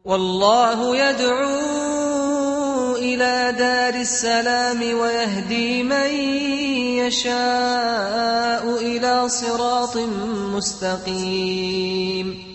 والله يدعو إلى دار السلام ويهدي من يشاء إلى صراط مستقيم.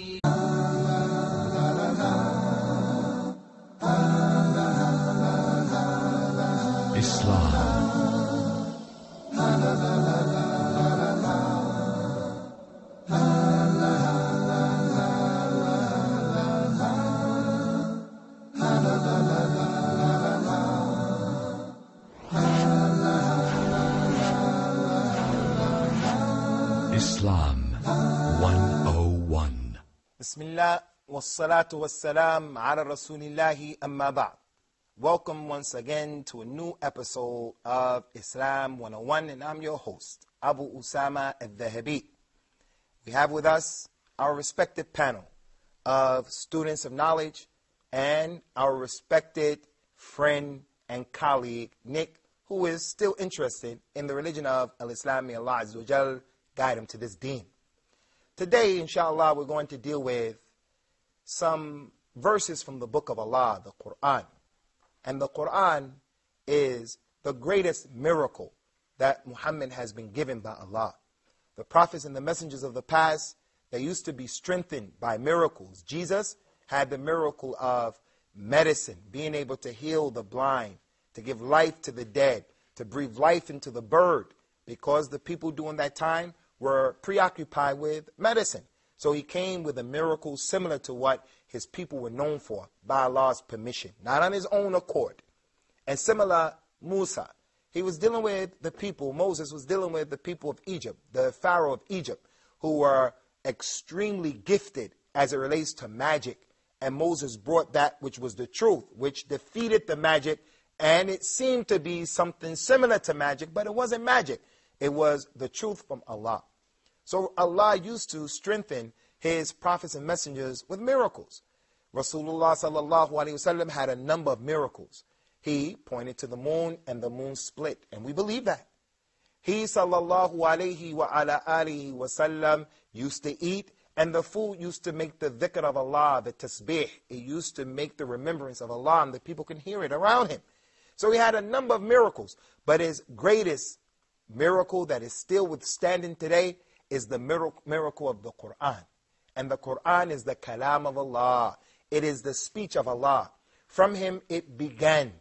Islam 101. Bismillah wassalatu wassalam ala rasulillahi amma ba'd. Welcome once again to a new episode of Islam 101, and I'm your host, Abu Usamah Adh Dhahabi. We have with us our respected panel of students of knowledge and our respected friend and colleague, Nick, who is still interested in the religion of Al-Islam. May Allah Azza wa Jal guide him to this deen. Today, inshallah, we're going to deal with some verses from the book of Allah, the Qur'an. And the Qur'an is the greatest miracle that Muhammad has been given by Allah. The prophets and the messengers of the past, they used to be strengthened by miracles. Jesus had the miracle of medicine, being able to heal the blind, to give life to the dead, to breathe life into the bird, because the people during that time were preoccupied with medicine. So he came with a miracle similar to what his people were known for, by Allah's permission, not on his own accord. And similar, Musa, he was dealing with the people, Moses was dealing with the people of Egypt, the Pharaoh of Egypt, who were extremely gifted as it relates to magic. And Moses brought that which was the truth, which defeated the magic, and it seemed to be something similar to magic, but it wasn't magic. It was the truth from Allah. So Allah used to strengthen his prophets and messengers with miracles. Rasulullah sallallahu alaihi wasallam had a number of miracles. He pointed to the moon and the moon split, and we believe that. He sallallahu alaihi wa ala alihi wasallam used to eat, and the food used to make the dhikr of Allah, the tasbih. It used to make the remembrance of Allah, and the people can hear it around him. So he had a number of miracles, but his greatest miracle that is still withstanding today is the miracle of the Qur'an. And the Qur'an is the kalam of Allah. It is the speech of Allah. From him it began.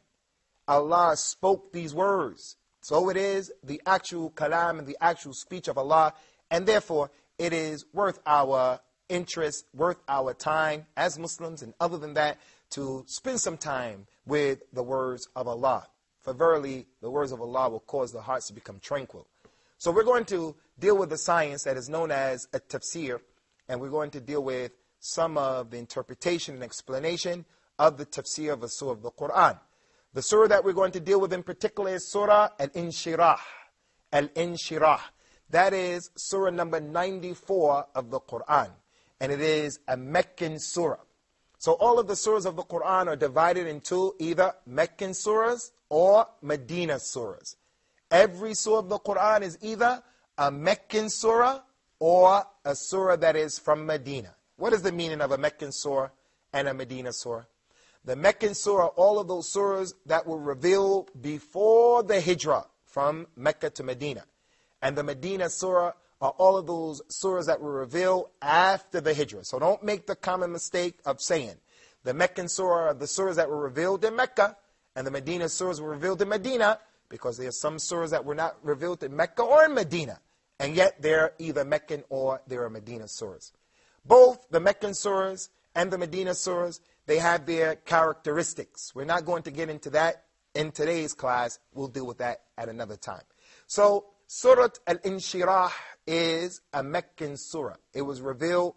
Allah spoke these words. So it is the actual kalam and the actual speech of Allah. And therefore, it is worth our interest, worth our time as Muslims, and other than that, to spend some time with the words of Allah. For verily, the words of Allah will cause the hearts to become tranquil. So we're going to deal with the science that is known as a tafsir, and we're going to deal with some of the interpretation and explanation of the tafsir of the surah of the Qur'an. The surah that we're going to deal with in particular is Surah Al-Inshirah. Al-Inshirah. That is surah number 94 of the Qur'an, and it is a Meccan surah. So all of the surahs of the Qur'an are divided into either Meccan surahs or Medina surahs. Every surah of the Qur'an is either a Meccan surah or a surah that is from Medina. What is the meaning of a Meccan surah and a Medina surah? The Meccan surah, all of those surahs that were revealed before the hijrah from Mecca to Medina. And the Medina surah are all of those surahs that were revealed after the hijrah. So don't make the common mistake of saying the Meccan surah are the surahs that were revealed in Mecca, and the Medina surahs were revealed in Medina, because there are some surahs that were not revealed in Mecca or in Medina, and yet they're either Meccan or they're Medina surahs. Both the Meccan surahs and the Medina surahs, they have their characteristics. We're not going to get into that in today's class. We'll deal with that at another time. So Surah Al-Inshirah is a Meccan surah. It was revealed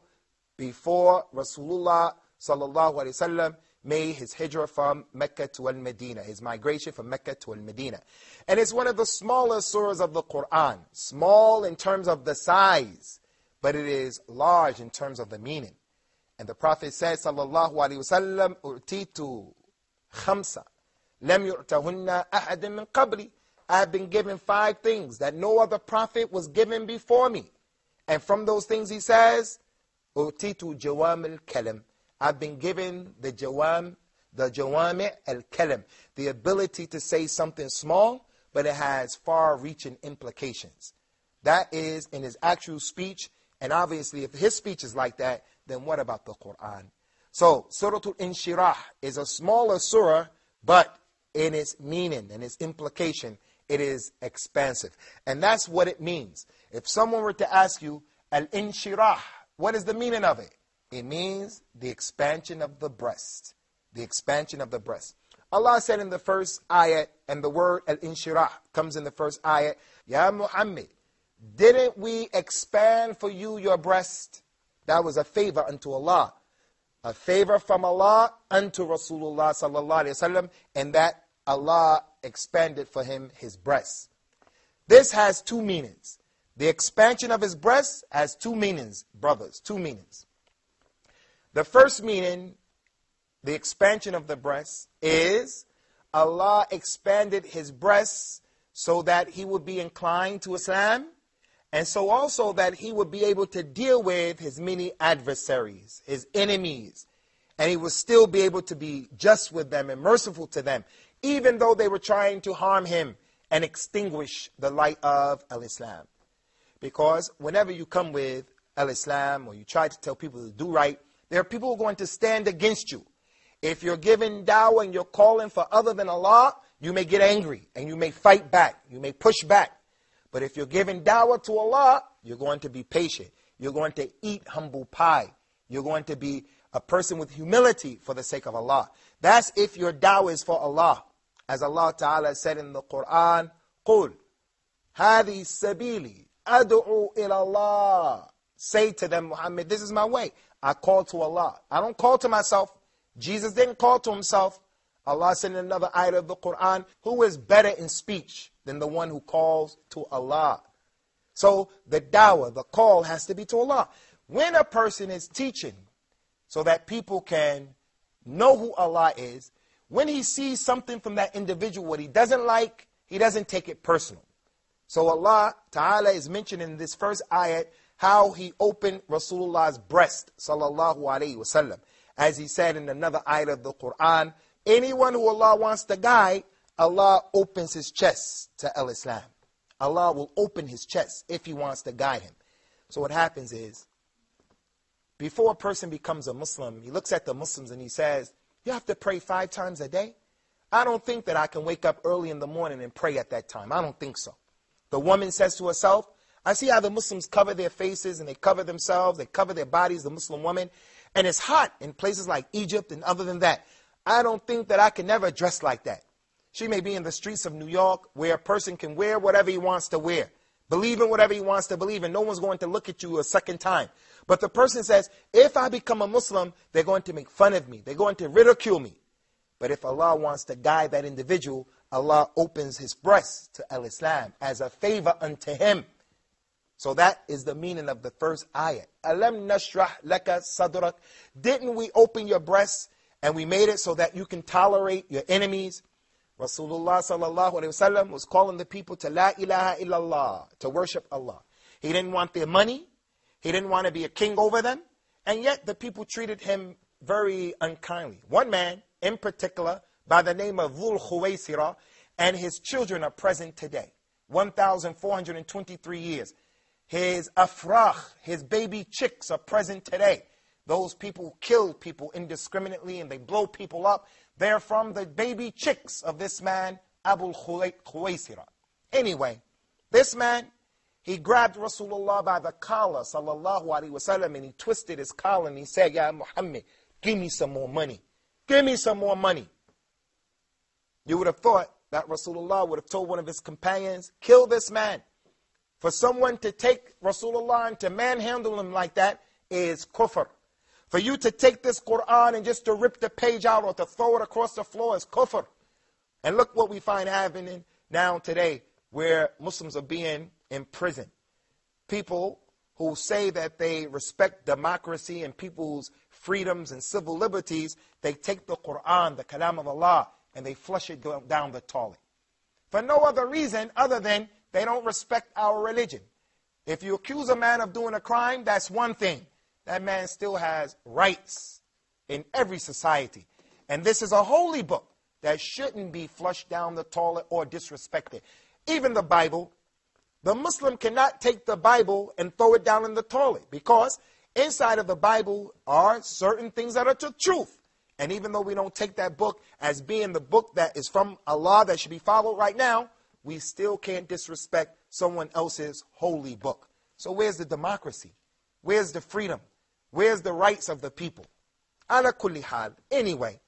before Rasulullah sallallahu alaihi wasallam made his hijrah from Mecca to Al-Medina, his migration from Mecca to Al-Medina. And it's one of the smaller surahs of the Qur'an. Small in terms of the size, but it is large in terms of the meaning. And the Prophet said, sallallahu alaihi wasallam, "Urtitu khamsa, lam yu'tahunna ahadun min qabli." I have been given 5 things that no other prophet was given before me. And from those things he says, "Urtitu jawam al-kalam." I've been given the jawami' al-kalam, the ability to say something small, but it has far-reaching implications. That is in his actual speech, and obviously if his speech is like that, then what about the Qur'an? So, Surah Al-Inshirah is a smaller surah, but in its meaning and its implication, it is expansive. And that's what it means. If someone were to ask you, Al-Inshirah, what is the meaning of it? It means the expansion of the breast. The expansion of the breast. Allah said in the first ayat, and the word Al-Inshirah comes in the first ayat, Ya Muhammad, didn't we expand for you your breast? That was a favor unto Allah. A favor from Allah unto Rasulullah sallallahu alaihi wasallam, and that Allah expanded for him his breast. This has two meanings. The expansion of his breast has two meanings, brothers, two meanings. The first meaning, the expansion of the breast, is Allah expanded his breast so that he would be inclined to Islam, and so also that he would be able to deal with his many adversaries, his enemies, and he would still be able to be just with them and merciful to them, even though they were trying to harm him and extinguish the light of Al-Islam. Because whenever you come with Al-Islam or you try to tell people to do right, there are people who are going to stand against you. If you're giving dawah and you're calling for other than Allah, you may get angry and you may fight back, you may push back. But if you're giving dawah to Allah, you're going to be patient. You're going to eat humble pie. You're going to be a person with humility for the sake of Allah. That's if your dawah is for Allah. As Allah Ta'ala said in the Qur'an, قُلْ هَذِي سَبِيلِي أَدْعُوا إِلَى اللَّهِ. Say to them, Muhammad, this is my way. I call to Allah. I don't call to myself. Jesus didn't call to himself. Allah said in another ayat of the Qur'an, who is better in speech than the one who calls to Allah? So the dawah, the call has to be to Allah. When a person is teaching so that people can know who Allah is, when he sees something from that individual, what he doesn't like, he doesn't take it personal. So Allah Ta'ala is mentioning in this first ayat how he opened Rasulullah's breast, sallallahu alayhi wasallam. As he said in another ayat of the Qur'an, anyone who Allah wants to guide, Allah opens his chest to Al-Islam. Allah will open his chest if he wants to guide him. So what happens is, before a person becomes a Muslim, he looks at the Muslims and he says, you have to pray 5 times a day? I don't think that I can wake up early in the morning and pray at that time. I don't think so. The woman says to herself, I see how the Muslims cover their faces and they cover themselves, they cover their bodies, the Muslim woman, and it's hot in places like Egypt and other than that. I don't think that I can never dress like that. She may be in the streets of New York where a person can wear whatever he wants to wear, believe in whatever he wants to believe in. No one's going to look at you a second time. But the person says, if I become a Muslim, they're going to make fun of me. They're going to ridicule me. But if Allah wants to guide that individual, Allah opens his breast to Al-Islam as a favor unto him. So that is the meaning of the first ayat. Alam nashrah laka sadrak. Didn't we open your breast and we made it so that you can tolerate your enemies? Rasulullah sallallahu alaihi wasallam was calling the people to la ilaha illallah, to worship Allah. He didn't want their money. He didn't want to be a king over them. And yet the people treated him very unkindly. One man in particular by the name of Dhul Khuwaysira, and his children are present today. 1,423 years. His afrah, his baby chicks are present today. Those people who kill people indiscriminately and they blow people up, they're from the baby chicks of this man, Abu Khuwaysira. Anyway, this man, he grabbed Rasulullah by the collar, sallallahu alaihi wasallam, and he twisted his collar and he said, Ya Muhammad, give me some more money. Give me some more money. You would have thought that Rasulullah would have told one of his companions, kill this man. For someone to take Rasulullah and to manhandle him like that is kufr. For you to take this Qur'an and just to rip the page out or to throw it across the floor is kufr. And look what we find happening now today, where Muslims are being imprisoned. People who say that they respect democracy and people's freedoms and civil liberties, they take the Qur'an, the Kalam of Allah, and they flush it down the toilet. For no other reason other than they don't respect our religion. If you accuse a man of doing a crime, that's one thing. That man still has rights. in every society. And this is a holy book that shouldn't be flushed down the toilet or disrespected. Even the Bible, the Muslim cannot take the Bible and throw it down in the toilet, because inside of the Bible are certain things that are the truth. And even though we don't take that book as being the book that is from Allah that should be followed right now, we still can't disrespect someone else's holy book. So where's the democracy? Where's the freedom? Where's the rights of the people? Ala kulli hal. Anyway,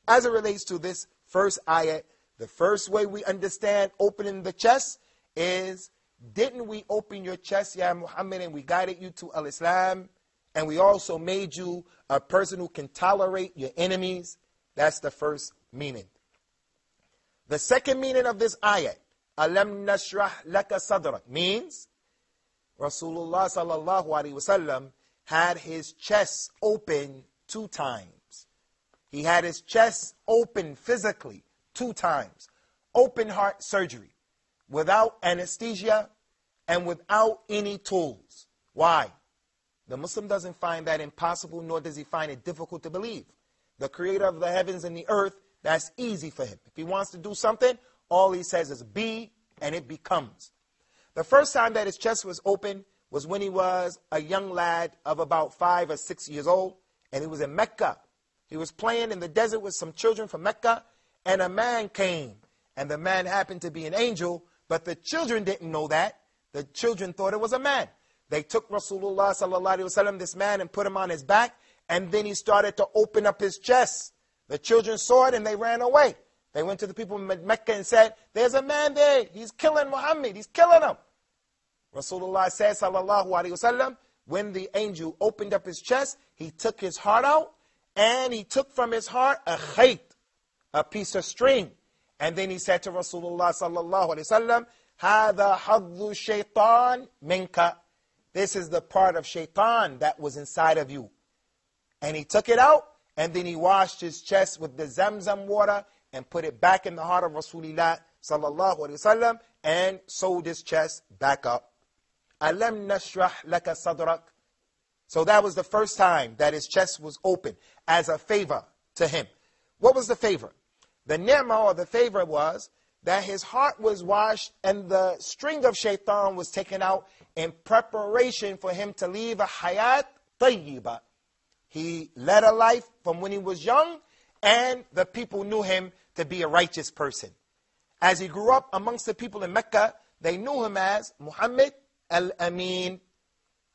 as it relates to this first ayat, the first way we understand opening the chest is, didn't we open your chest, Ya Muhammad, and we guided you to al-Islam, and we also made you a person who can tolerate your enemies? That's the first meaning. The second meaning of this ayat, Alam nashrah laka sadrak, means Rasulullah sallallahu alaihi wasallam had his chest open 2 times. He had his chest open physically 2 times. Open heart surgery, without anesthesia and without any tools. Why? The Muslim doesn't find that impossible, nor does he find it difficult to believe. The creator of the heavens and the earth, that's easy for him. If he wants to do something, all he says is be, and it becomes. The first time that his chest was open was when he was a young lad of about 5 or 6 years old, and he was in Mecca. He was playing in the desert with some children from Mecca, and a man came, and the man happened to be an angel, but the children didn't know that. The children thought it was a man. They took Rasulullah sallallahu alaihi wasallam, this man, and put him on his back, and then he started to open up his chest. The children saw it and they ran away. They went to the people in Mecca and said, there's a man there, he's killing Muhammad, he's killing him. Rasulullah said sallallahu alaihi wasallam, when the angel opened up his chest, he took his heart out, and he took from his heart a khayt, a piece of string. And then he said to Rasulullah sallallahu alaihi wasallam, هَذَا حَظُّ الشَّيْطَانِ مِنْكَ. This is the part of shaitan that was inside of you. And he took it out, and then he washed his chest with the Zamzam water and put it back in the heart of Rasulullah sallallahu alaihi wasallam and sewed his chest back up. Alam nashrah laka sadrak. So that was the first time that his chest was open as a favor to him. What was the favor? The ni'mah, or the favor, was that his heart was washed and the string of shaitan was taken out in preparation for him to leave a hayat tayyiba. He led a life from when he was young, and the people knew him to be a righteous person. As he grew up amongst the people in Mecca, they knew him as Muhammad al-Amin.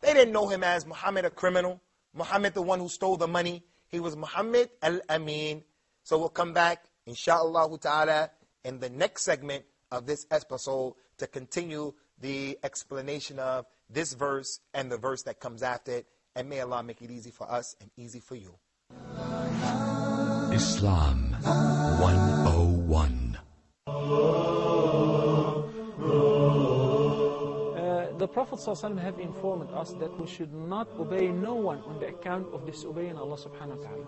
They didn't know him as Muhammad a criminal, Muhammad the one who stole the money. He was Muhammad al-Amin. So we'll come back, inshallah ta'ala, in the next segment of this episode to continue the explanation of this verse and the verse that comes after it. And may Allah make it easy for us and easy for you. Islam 101. The Prophet ﷺ have informed us that we should not obey no one on the account of disobeying Allah subhanahu wa ta'ala.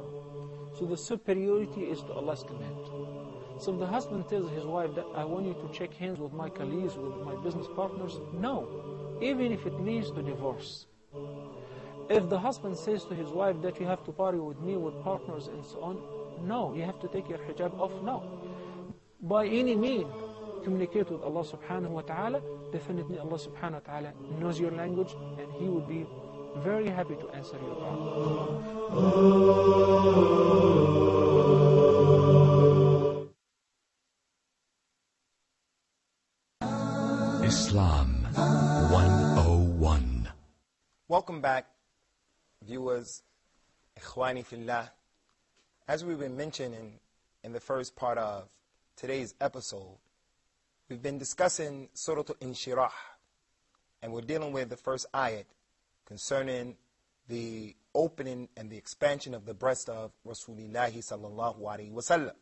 So the superiority is to Allah's command. So if the husband tells his wife that I want you to shake hands with my colleagues, with my business partners, no, even if it leads to divorce. If the husband says to his wife that you have to party with me, with partners and so on, no, you have to take your hijab off, no. By any means, communicate with Allah subhanahu wa ta'ala. Definitely Allah subhanahu wa ta'ala knows your language, and He would be very happy to answer your dua. Islam 101. Welcome back, viewers, Ikhwani fillah. As we've been mentioning in the first part of today's episode, we've been discussing Surah Al-Inshirah, and we're dealing with the first ayat concerning the opening and the expansion of the breast of Rasulullah sallallahu alaihi wasallam.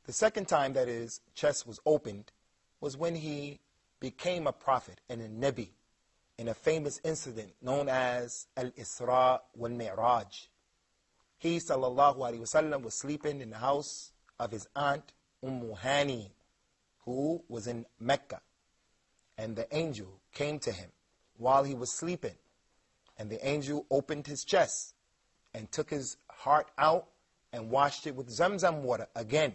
The second time that his chest was opened was when he became a prophet and a Nabi in a famous incident known as Al-Isra wal-Mi'raj. He sallallahu alaihi wasallam was sleeping in the house of his aunt Hani, who was in Mecca, and the angel came to him while he was sleeping, and the angel opened his chest and took his heart out and washed it with Zamzam water again.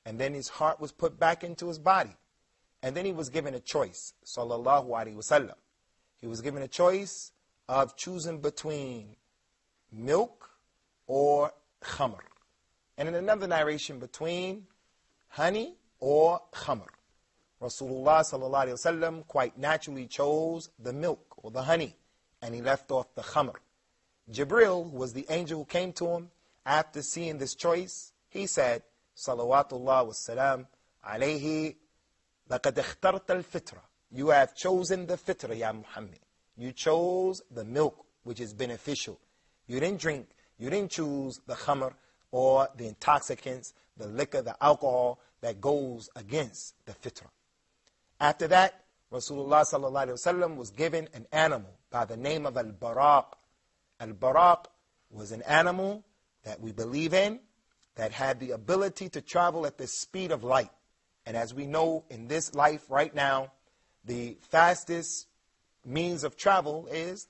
And then his heart was put back into his body. And then he was given a choice, sallallahu alaihi wasallam. He was given a choice of choosing between milk or khamr. And in another narration, between honey or khamr. Rasulullah sallallahu alaihi wasallam quite naturally chose the milk or the honey, and he left off the khamr. Jibril, who was the angel who came to him, after seeing this choice, he said, salawatullah wassalam alayhi, laqad ikhtarta al-fitra. You have chosen the fitra, ya Muhammad. You chose the milk, which is beneficial. You didn't choose the khamr or the intoxicants, the liquor, the alcohol that goes against the fitra. After that, Rasulullah sallallahu alaihi wasallam was given an animal by the name of al-baraq. Al-baraq was an animal that we believe in, that had the ability to travel at the speed of light. And as we know in this life right now, the fastest means of travel is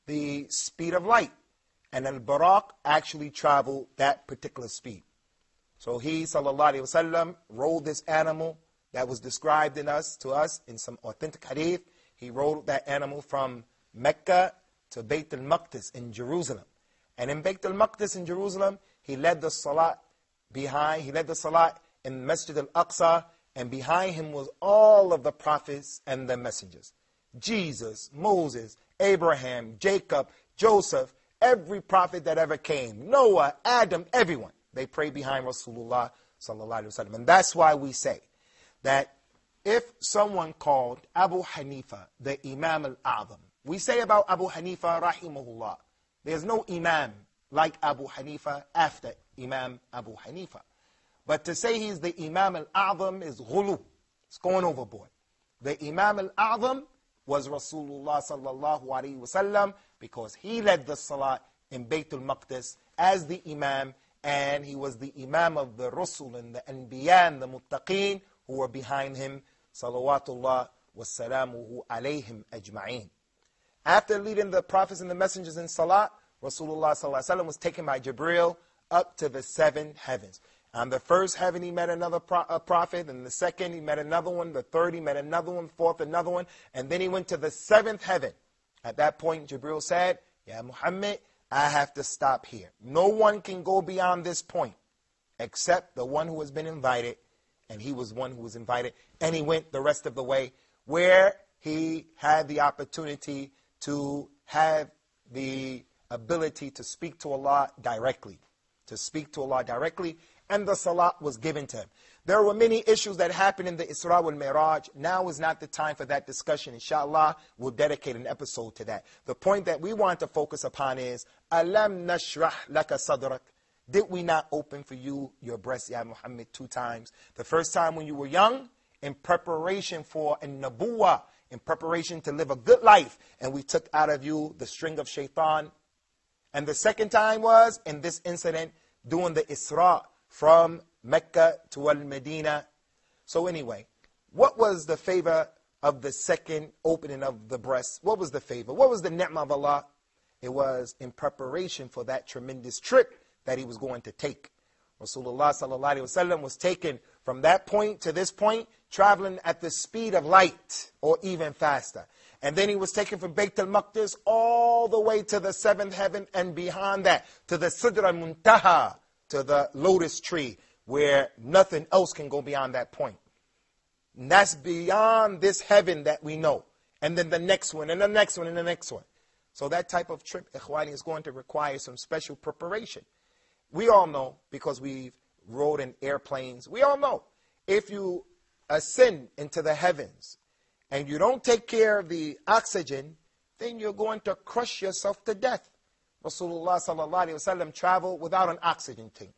the speed of light. And al-baraq actually traveled that particular speed. So he, sallallahu alaihi wasallam, rode this animal that was described to us in some authentic hadith. He rode that animal from Mecca to Bayt al-Maqdis in Jerusalem. And in Bayt al-Maqdis in Jerusalem, he led the salat in Masjid al-Aqsa, and behind him was all of the prophets and the messengers. Jesus, Moses, Abraham, Jacob, Joseph, every prophet that ever came, Noah, Adam, everyone, they prayed behind Rasulullah sallallahu alaihi wasallam. And that's why we say that if someone called Abu Hanifa the Imam al-A'zam, we say about Abu Hanifa rahimahullah, there's no Imam like Abu Hanifa after Imam Abu Hanifa. But to say he's the Imam al-A'zam is ghulu. It's going overboard. The Imam al-A'zam was Rasulullah sallallahu alaihi wasallam, because he led the salat in Bayt al-Maqdis as the Imam, and he was the Imam of the Rusul and the Anbiya and the Muttaqeen who were behind him, salawatullah wassalamuhu alayhim ajma'een. After leading the prophets and the messengers in salat, Rasulullah sallallahu alaihi wasallam was taken by Jibril up to the 7 heavens. On the first heaven, he met another prophet, and the second, he met another one, the third, he met another one, fourth, another one, and then he went to the 7th heaven. At that point, Jibril said, Ya Muhammad, I have to stop here. No one can go beyond this point except the one who has been invited, and he was one who was invited, and he went the rest of the way, where he had the opportunity to have the ability to speak to Allah directly. And the salat was given to him. There were many issues that happened in the Isra wal Mi'raj. Now is not the time for that discussion. Inshallah, we'll dedicate an episode to that. The point that we want to focus upon is, Alam nashrah laka sadrak. Did we not open for you your breast, Ya Muhammad, 2 times? The first time when you were young, in preparation for an nabuwah, in preparation to live a good life, and we took out of you the string of shaitan. And the second time was in this incident, doing the Isra from Mecca to Al-Medina. So anyway, what was the favor of the second opening of the breast? What was the favor? What was the ni'mah of Allah? It was in preparation for that tremendous trip that he was going to take. Rasulullah sallallahu alaihi wasallam was taken from that point to this point, traveling at the speed of light, or even faster. And then he was taken from Bayt al-Maqdis all the way to the 7th heaven, and beyond that, to the Sidr al-Muntaha, to the lotus tree, where nothing else can go beyond that point. And that's beyond this heaven that we know. And then the next one, and the next one, and the next one. So that type of trip, ikhwani, is going to require some special preparation. We all know, because we've rode in airplanes, we all know, if you ascend into the heavens, and you don't take care of the oxygen, then you're going to crush yourself to death. Rasulullah sallallahu alaihi wasallam traveled without an oxygen tank.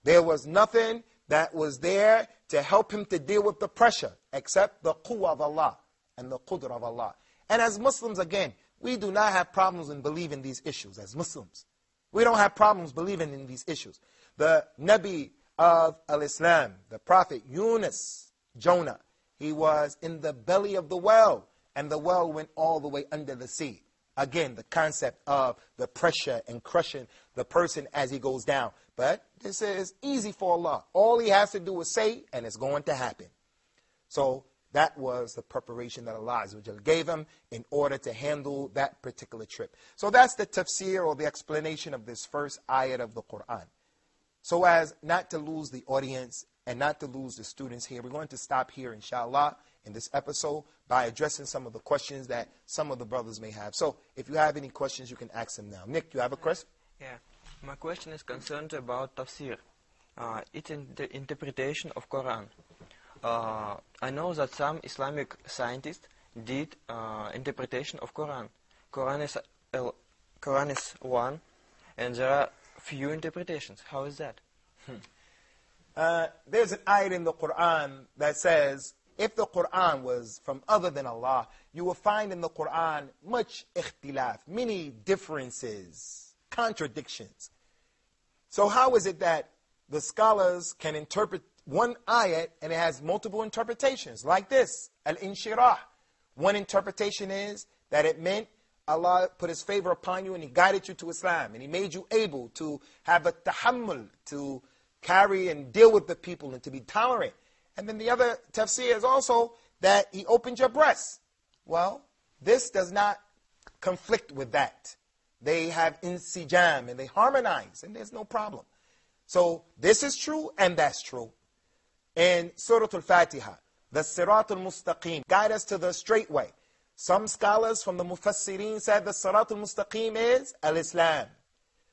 There was nothing that was there to help him to deal with the pressure except the quwwah of Allah and the qudra of Allah. And as Muslims, again, we do not have problems in believing these issues as Muslims. We don't have problems believing in these issues. The Nabi of al-Islam, the Prophet Yunus, Jonah, he was in the belly of the well, and the well went all the way under the sea. Again, the concept of the pressure and crushing the person as he goes down. But this is easy for Allah. All he has to do is say, and it's going to happen. So that was the preparation that Allah gave him in order to handle that particular trip. So that's the tafsir, or the explanation of this first ayat of the Qur'an. So as not to lose the audience and not to lose the students here, we're going to stop here, inshallah, in this episode by addressing some of the questions that some of the brothers may have. So if you have any questions, you can ask them now. Nick, you have a question? Yeah. My question is concerned about tafsir. It's in the interpretation of Qur'an. I know that some Islamic scientists did interpretation of Qur'an. Qur'an is one, and there are few interpretations. How is that? There's an ayat in the Qur'an that says, if the Qur'an was from other than Allah, you will find in the Qur'an much ikhtilaf, many differences, contradictions. So how is it that the scholars can interpret one ayat and it has multiple interpretations? Like this, al-inshirah. One interpretation is that it meant Allah put His favor upon you and He guided you to Islam and He made you able to have a tahammul, to carry and deal with the people and to be tolerant. And then the other tafsir is also that He opened your breasts. Well, this does not conflict with that. They have insijam and they harmonize and there's no problem. So this is true and that's true. In Surah Al-Fatiha, the Sirat al-Mustaqim, guide us to the straight way. Some scholars from the Mufassirin said the Sirat al-Mustaqim is al-Islam.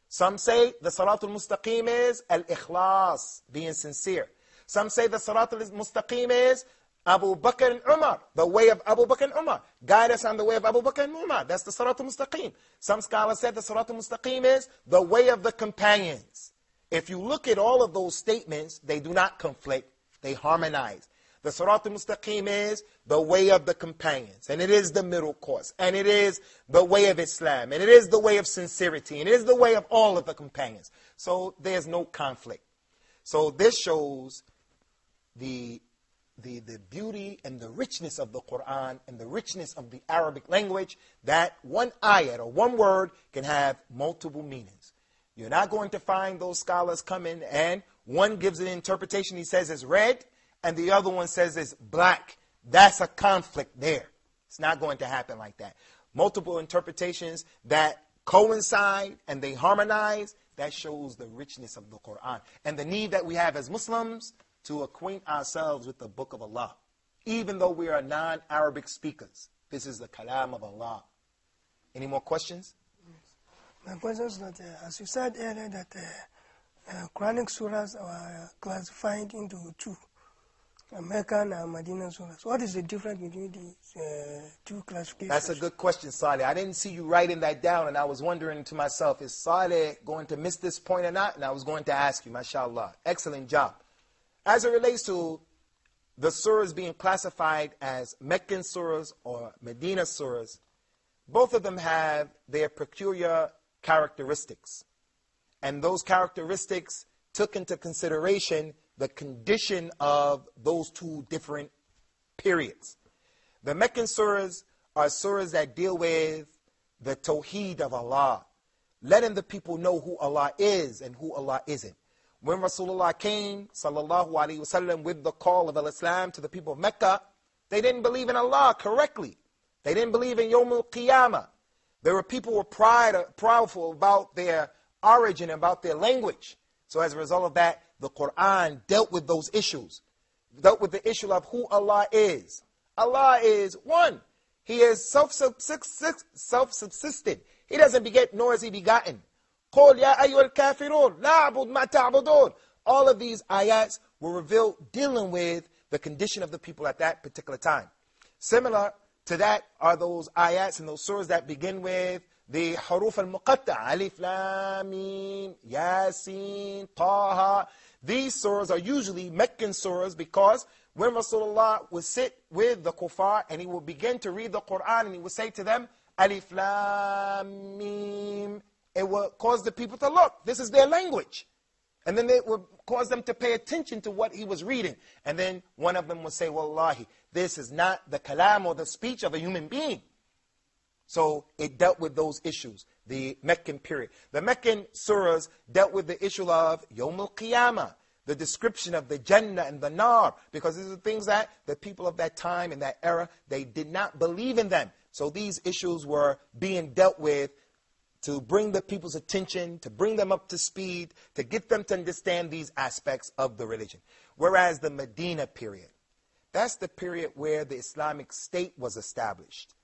Some say the Sirat al-Mustaqim is al-Ikhlas, being sincere. Some say the Sirat al-Mustaqim is Abu Bakr and Umar, the way of Abu Bakr and Umar. Guide us on the way of Abu Bakr and Umar. That's the Sirat al-Mustaqim. Some scholars said the Sirat al-Mustaqim is the way of the companions. If you look at all of those statements, they do not conflict. They harmonize. The Sirat al-Mustaqim is the way of the companions. And it is the middle course. And it is the way of Islam. And it is the way of sincerity. And it is the way of all of the companions. So there's no conflict. So this shows the beauty and the richness of the Qur'an and the richness of the Arabic language, that one ayat or one word can have multiple meanings. You're not going to find those scholars come in and one gives an interpretation, he says it's red, and the other one says it's black. That's a conflict there. It's not going to happen like that. Multiple interpretations that coincide and they harmonize, that shows the richness of the Qur'an and the need that we have as Muslims to acquaint ourselves with the Book of Allah. Even though we are non-Arabic speakers, this is the Kalam of Allah. Any more questions? My question is that, as you said earlier, that Quranic surahs are classified into two, Meccan and Medina surahs. What is the difference between these two classifications? That's a good question, Saleh. I didn't see you writing that down, and I was wondering to myself, is Saleh going to miss this point or not? And I was going to ask you, mashallah. Excellent job. As it relates to the surahs being classified as Meccan surahs or Medina surahs, both of them have their peculiar characteristics. And those characteristics took into consideration the condition of those two different periods. The Meccan surahs are surahs that deal with the tawheed of Allah, letting the people know who Allah is and who Allah isn't. When Rasulullah came, sallallahu alaihi wasallam, with the call of al-Islam to the people of Mecca, they didn't believe in Allah correctly. They didn't believe in Yawm al-Qiyamah. There were people who were proudful about their origin, about their language. So as a result of that, the Qur'an dealt with those issues. Dealt with the issue of who Allah is. Allah is one. He is self-subsistent. He doesn't beget, nor is He begotten. قُلْ يَا أَيُّهَا الْكَافِرُونَ لَا أَعْبُدُ مَا تَعْبُدُونَ. All of these ayats were revealed dealing with the condition of the people at that particular time. Similar to that are those ayats and those surahs that begin with the haruf al-muqatta, alif, lam, mim, yasin, taha. These surahs are usually Meccan surahs because when Rasulullah would sit with the kuffar and he would begin to read the Qur'an and he would say to them, alif, lam, mim, it would cause the people to look. This is their language. And then it would cause them to pay attention to what he was reading. And then one of them would say, Wallahi, this is not the kalam or the speech of a human being. So it dealt with those issues, the Meccan period. The Meccan surahs dealt with the issue of Yawm al-Qiyamah, the description of the Jannah and the Nar, because these are things that the people of that time, in that era, they did not believe in them. So these issues were being dealt with to bring the people's attention, to bring them up to speed, to get them to understand these aspects of the religion. Whereas the Medina period, that's the period where the Islamic State was established.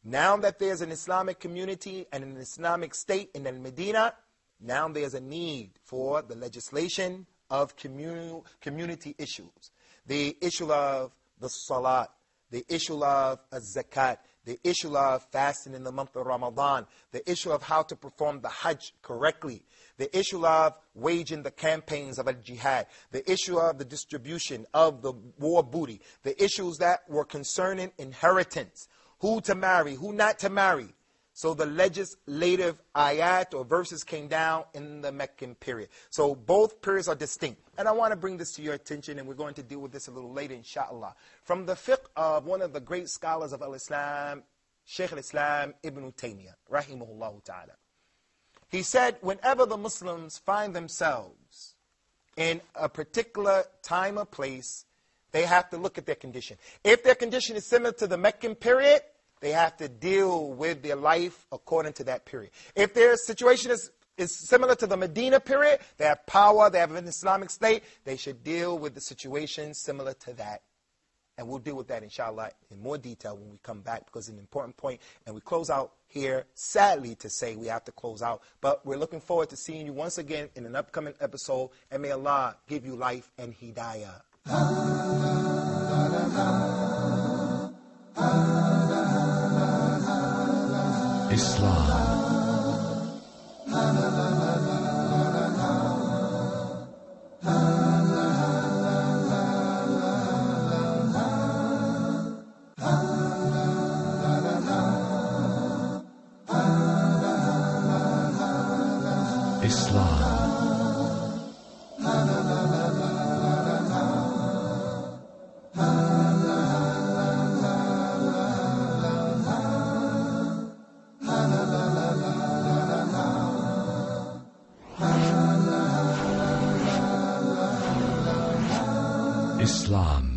Now that there's an Islamic community and an Islamic state in Medina, now there's a need for the legislation of community issues. The issue of the salat, the issue of a zakat, the issue of fasting in the month of Ramadan, the issue of how to perform the Hajj correctly, the issue of waging the campaigns of al-jihad, the issue of the distribution of the war booty, the issues that were concerning inheritance, who to marry, who not to marry. So the legislative ayat or verses came down in the Meccan period. So both periods are distinct. And I want to bring this to your attention, and we're going to deal with this a little later, inshallah. From the fiqh of one of the great scholars of al-Islam, Shaykh al-Islam Ibn Taymiyyah, rahimahullah ta'ala. He said, whenever the Muslims find themselves in a particular time or place, they have to look at their condition. If their condition is similar to the Meccan period, they have to deal with their life according to that period. If their situation is similar to the Medina period, they have power, they have an Islamic state, they should deal with the situation similar to that. And we'll deal with that, inshallah, in more detail when we come back, because it's an important point. And we close out here, sadly to say we have to close out. But we're looking forward to seeing you once again in an upcoming episode. And may Allah give you life and hidayah. Islam. Islam.